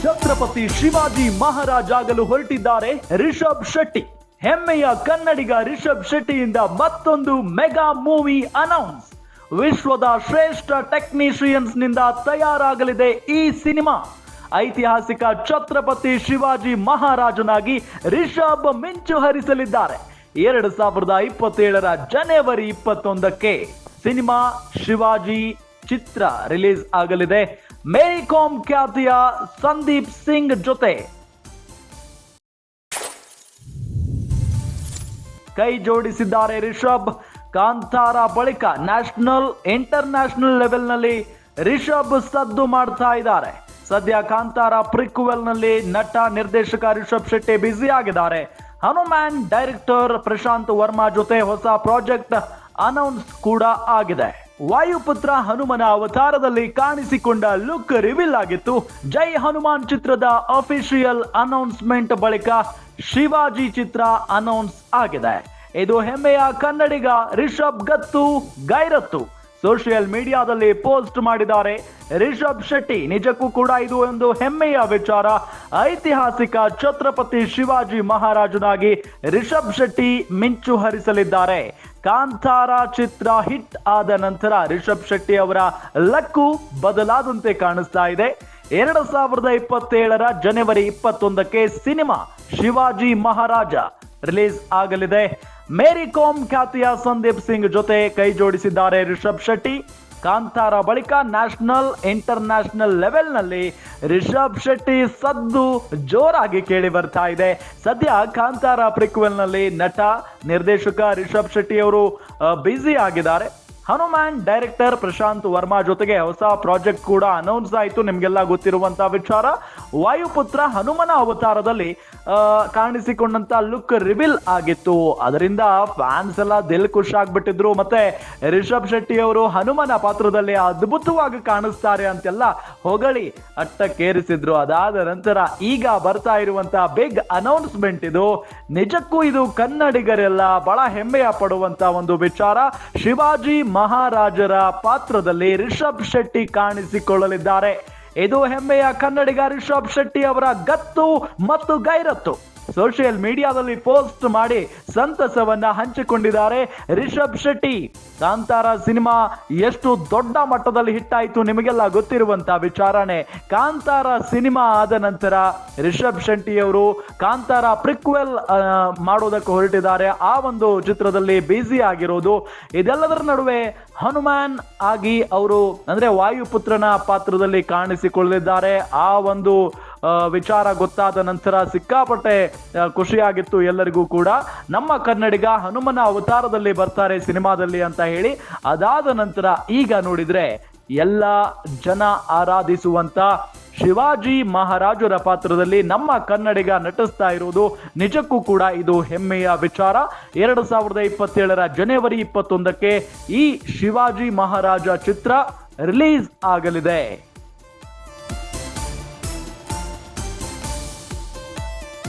ಛತ್ರಪತಿ ಶಿವಾಜಿ ಮಹಾರಾಜ್ ಆಗಲು ಹೊರಟಿದ್ದಾರೆ ರಿಷಬ್ ಶೆಟ್ಟಿ. ಹೆಮ್ಮೆಯ ಕನ್ನಡಿಗ ರಿಷಬ್ ಶೆಟ್ಟಿಯಿಂದ ಮತ್ತೊಂದು ಮೆಗಾ ಮೂವಿ ಅನೌನ್ಸ್. ವಿಶ್ವದ ಶ್ರೇಷ್ಠ ಟೆಕ್ನಿಷಿಯನ್ಸ್ ನಿಂದ ತಯಾರಾಗಲಿದೆ ಈ ಸಿನಿಮಾ. ಐತಿಹಾಸಿಕ ಛತ್ರಪತಿ ಶಿವಾಜಿ ಮಹಾರಾಜನಾಗಿ ರಿಷಬ್ ಮಿಂಚು ಹರಿಸಲಿದ್ದಾರೆ. 2027 ಜನವರಿ 21ಕ್ಕೆ ಸಿನಿಮಾ ಶಿವಾಜಿ ಚಿತ್ರ ರಿಲೀಸ್ ಆಗಲಿದೆ. ಮೇರಿ ಕಾಮ್ ಖ್ಯಾತಿಯ ಸಂದೀಪ್ ಸಿಂಗ್ ಜೊತೆ ಕೈ ಜೋಡಿಸಿದ್ದಾರೆ ರಿಷಬ್. ಕಾಂತಾರ ಬಳಿಕ ನ್ಯಾಷನಲ್ ಇಂಟರ್ನ್ಯಾಷನಲ್ ಲೆವೆಲ್ನಲ್ಲಿ ರಿಷಬ್ ಸದ್ದು ಮಾಡ್ತಾ ಇದ್ದಾರೆ. ಸದ್ಯ ಕಾಂತಾರ ಪ್ರಿಕ್ವೆಲ್ ನಲ್ಲಿ ನಟ ನಿರ್ದೇಶಕ ರಿಷಬ್ ಶೆಟ್ಟಿ ಬ್ಯುಸಿ ಆಗಿದ್ದಾರೆ. ಹನುಮಾನ್ ಡೈರೆಕ್ಟರ್ ಪ್ರಶಾಂತ್ ವರ್ಮಾ ಜೊತೆ ಹೊಸ ಪ್ರಾಜೆಕ್ಟ್ ಅನೌನ್ಸ್ ಕೂಡ ಆಗಿದೆ. ವಾಯುಪುತ್ರ ಹನುಮನ ಅವತಾರದಲ್ಲಿ ಕಾಣಿಸಿಕೊಂಡ ಲುಕ್ ರಿವೀಲ್ ಆಗಿತ್ತು. ಜೈ ಹನುಮಾನ್ ಚಿತ್ರದ ಅಫಿಷಿಯಲ್ ಅನೌನ್ಸ್ಮೆಂಟ್ ಬಳಿಕ ಶಿವಾಜಿ ಚಿತ್ರ ಅನೌನ್ಸ್ ಆಗಿದೆ. ಇದು ಹೆಮ್ಮೆಯ ಕನ್ನಡಿಗ ರಿಷಬ್ ಗತ್ತು ಗೈರತ್ತು ಸೋಷಿಯಲ್ ಮೀಡಿಯಾದಲ್ಲಿ ಪೋಸ್ಟ್ ಮಾಡಿದ್ದಾರೆ ರಿಷಬ್ ಶೆಟ್ಟಿ. ನಿಜಕ್ಕೂ ಕೂಡ ಇದು ಒಂದು ಹೆಮ್ಮೆಯ ವಿಚಾರ. ಐತಿಹಾಸಿಕ ಛತ್ರಪತಿ ಶಿವಾಜಿ ಮಹಾರಾಜನಾಗಿ ರಿಷಬ್ ಶೆಟ್ಟಿ ಮಿಂಚು ಹರಿಸಲಿದ್ದಾರೆ. ಕಾಂತಾರ ಚಿತ್ರ ಹಿಟ್ ಆದ ನಂತರ ರಿಷಬ್ ಶೆಟ್ಟಿ ಅವರ ಲಕ್ಕು ಬದಲಾದಂತೆ ಕಾಣಿಸ್ತಾ ಇದೆ. 2027 ಜನವರಿ 21ಕ್ಕೆ ಸಿನಿಮಾ ಶಿವಾಜಿ ಮಹಾರಾಜ ರಿಲೀಸ್ ಆಗಲಿದೆ. ಮೇರಿ ಕಾಮ್ ಖ್ಯಾತಿಯ ಸಂದೀಪ್ ಸಿಂಗ್ ಜೊತೆ ಕೈ ಜೋಡಿಸಿದ್ದಾರೆ ರಿಷಬ್ ಶೆಟ್ಟಿ. ಕಾಂತಾರ ಬಳಿಕ ನ್ಯಾಷನಲ್ ಇಂಟರ್ನ್ಯಾಷನಲ್ ಲೆವೆಲ್ ನಲ್ಲಿ ರಿಷಬ್ ಶೆಟ್ಟಿ ಸದ್ದು ಜೋರಾಗಿ ಕೇಳಿ ಬರ್ತಾ ಇದೆ. ಸದ್ಯ ಕಾಂತಾರ ಪ್ರಿಕ್ವೆಲ್ ನಲ್ಲಿ ನಟ ನಿರ್ದೇಶಕ ರಿಷಬ್ ಶೆಟ್ಟಿ ಅವರು ಬ್ಯುಸಿ ಆಗಿದ್ದಾರೆ. ಹನುಮಾನ್ ಡೈರೆಕ್ಟರ್ ಪ್ರಶಾಂತ್ ವರ್ಮಾ ಜೊತೆಗೆ ಹೊಸ ಪ್ರಾಜೆಕ್ಟ್ ಕೂಡ ಅನೌನ್ಸ್ ಆಯಿತು. ನಿಮಗೆಲ್ಲ ಗೊತ್ತಿರುವಂತಹ ವಿಚಾರ. ವಾಯುಪುತ್ರ ಹನುಮನ ಅವತಾರದಲ್ಲಿ ಕಾಣಿಸಿಕೊಂಡಂತ ಲುಕ್ ರಿವೀಲ್ ಆಗಿತ್ತು. ಅದರಿಂದ ಫ್ಯಾನ್ಸ್ ಎಲ್ಲ ದಿಲ್ ಖುಷ್ ಆಗ್ಬಿಟ್ಟಿದ್ರು. ಮತ್ತೆ ರಿಷಬ್ ಶೆಟ್ಟಿ ಅವರು ಹನುಮನ ಪಾತ್ರದಲ್ಲಿ ಅದ್ಭುತವಾಗಿ ಕಾಣಿಸ್ತಾರೆ ಅಂತೆಲ್ಲ ಹೊಗಳಿ ಅಟ್ಟಕ್ಕೇರಿಸಿದ್ರು. ಅದಾದ ನಂತರ ಈಗ ಬರ್ತಾ ಇರುವಂತಹ ಬಿಗ್ ಅನೌನ್ಸ್ಮೆಂಟ್ ಇದು. ನಿಜಕ್ಕೂ ಇದು ಕನ್ನಡಿಗರೆಲ್ಲ ಬಹಳ ಹೆಮ್ಮೆಯ ಪಡುವಂತ ಒಂದು ವಿಚಾರ. ಶಿವಾಜಿ ಮಹಾರಾಜರ ಪಾತ್ರದಲ್ಲಿ ರಿಷಬ್ ಶೆಟ್ಟಿ ಕಾಣಿಸಿಕೊಳ್ಳಲಿದ್ದಾರೆ. ಇದು ಹೆಮ್ಮೆಯ ಕನ್ನಡಿಗ ರಿಷಬ್ ಶೆಟ್ಟಿ ಅವರ ಗತ್ತು ಮತ್ತು ಗೈರತ್ತು ಸೋಷಿಯಲ್ ಮೀಡಿಯಾದಲ್ಲಿ ಪೋಸ್ಟ್ ಮಾಡಿ ಸಂತಸವನ್ನ ಹಂಚಿಕೊಂಡಿದ್ದಾರೆ ರಿಷಬ್ ಶೆಟ್ಟಿ. ಕಾಂತಾರ ಸಿನಿಮಾ ಎಷ್ಟು ದೊಡ್ಡ ಮಟ್ಟದಲ್ಲಿ ಹಿಟ್ ಆಯಿತು ನಿಮಗೆಲ್ಲ ಗೊತ್ತಿರುವಂತಹ ವಿಚಾರನೆ. ಕಾಂತಾರ ಸಿನಿಮಾ ಆದ ನಂತರ ರಿಷಬ್ ಶೆಟ್ಟಿ ಅವರು ಕಾಂತಾರ ಪ್ರಿಕ್ವೆಲ್ ಮಾಡೋದಕ್ಕೆ ಹೊರಟಿದ್ದಾರೆ. ಆ ಒಂದು ಚಿತ್ರದಲ್ಲಿ ಬ್ಯುಸಿ ಆಗಿರೋದು. ಇದೆಲ್ಲದರ ನಡುವೆ ಹನುಮಾನ್ ಆಗಿ ಅವರು ಅಂದ್ರೆ ವಾಯುಪುತ್ರನ ಪಾತ್ರದಲ್ಲಿ ಕಾಣಿಸಿಕೊಳ್ಳಲಿದ್ದಾರೆ. ಆ ಒಂದು ವಿಚಾರ ಗೊತ್ತಾದ ನಂತರ ಸಿಕ್ಕಾಪಟ್ಟೆ ಖುಷಿಯಾಗಿತ್ತು ಎಲ್ಲರಿಗೂ ಕೂಡ. ನಮ್ಮ ಕನ್ನಡಿಗ ಹನುಮನ ಅವತಾರದಲ್ಲಿ ಬರ್ತಾರೆ ಸಿನಿಮಾದಲ್ಲಿ ಅಂತ ಹೇಳಿ. ಅದಾದ ನಂತರ ಈಗ ನೋಡಿದ್ರೆ ಎಲ್ಲ ಜನ ಆರಾಧಿಸುವಂತ ಶಿವಾಜಿ ಮಹಾರಾಜರ ಪಾತ್ರದಲ್ಲಿ ನಮ್ಮ ಕನ್ನಡಿಗ ನಟಿಸ್ತಾ ಇರುವುದು ನಿಜಕ್ಕೂ ಕೂಡ ಇದು ಹೆಮ್ಮೆಯ ವಿಚಾರ. 2027 ಜನವರಿ 21ಕ್ಕೆ ಈ ಶಿವಾಜಿ ಮಹಾರಾಜ ಚಿತ್ರ ರಿಲೀಸ್ ಆಗಲಿದೆ.